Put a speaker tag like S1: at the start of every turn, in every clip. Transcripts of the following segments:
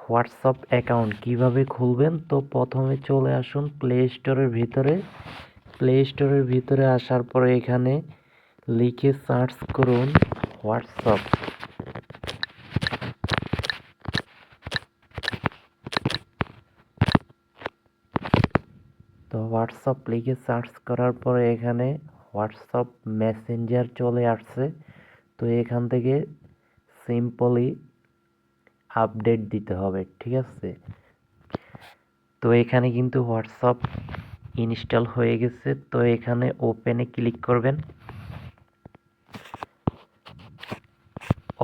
S1: WhatsApp account কিভাবে খুলবেন। তো প্রথমে চলে আসুন প্লে স্টোরের ভিতরে। প্লে স্টোরের ভিতরে আসার পরে এখানে লিখে সার্চ করুন হোয়াটসঅ্যাপ। তো হোয়াটসঅ্যাপ লিখে সার্চ করার পরে এখানে হোয়াটসঅ্যাপ মেসেঞ্জার চলে আসছে। তো এখান থেকে সিম্পলি আপডেট দিতে হবে, ঠিক আছে। তো এখানে কিন্তু হোয়াটসঅ্যাপ ইনস্টল হয়ে গেছে। তো এখানে ওপেনে ক্লিক করবেন।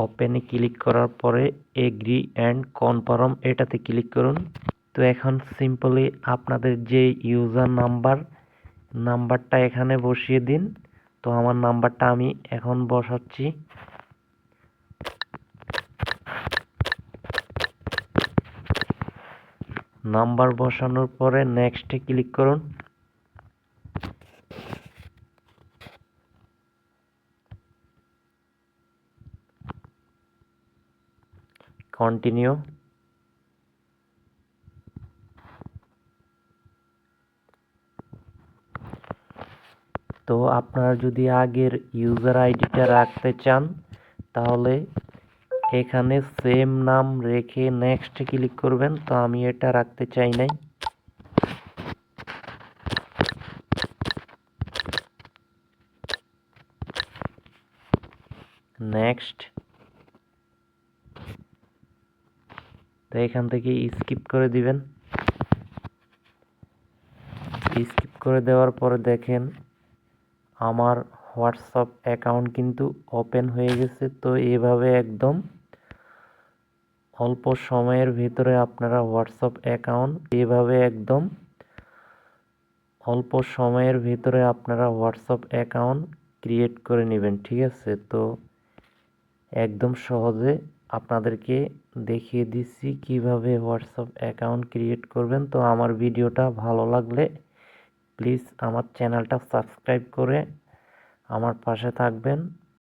S1: ওপেনে ক্লিক করার পরে এগ্রি অ্যান্ড কনফার্ম এটাতে ক্লিক করুন। তো এখন সিম্পলি আপনাদের যে ইউজার নাম্বারটা এখানে বসিয়ে দিন। তো আমার নাম্বারটা আমি এখন বসাচ্ছি। নাম্বার বসানোর পরে নেক্সটে ক্লিক করুন। কন্টিনিউ। তো আপনারা যদি আগের ইউজার আইডিটা রাখতে চান তাহলে এখানে সেম নাম রেখে নেক্সট ক্লিক করবেন। তো আমি এটা রাখতে চাই নাই। নেক্সট। তো এখান থেকে স্কিপ করে দিবেন। স্কিপ করে দেওয়ার পরে দেখেন আমার হোয়াটসঅ্যাপ অ্যাকাউন্ট কিন্তু ওপেন হয়ে গেছে। তো এভাবে একদম অল্প সময়ের ভিতরে আপনারা হোয়াটসঅ্যাপ অ্যাকাউন্ট ক্রিয়েট করে নেবেন, ঠিক আছে। তো একদম সহজে আপনাদেরকে দেখিয়ে দিচ্ছি কিভাবে হোয়াটসঅ্যাপ অ্যাকাউন্ট ক্রিয়েট করবেন। তো আমার ভিডিওটা ভালো লাগলে প্লিজ আমার চ্যানেলটা সাবস্ক্রাইব করে আমার পাশে থাকবেন।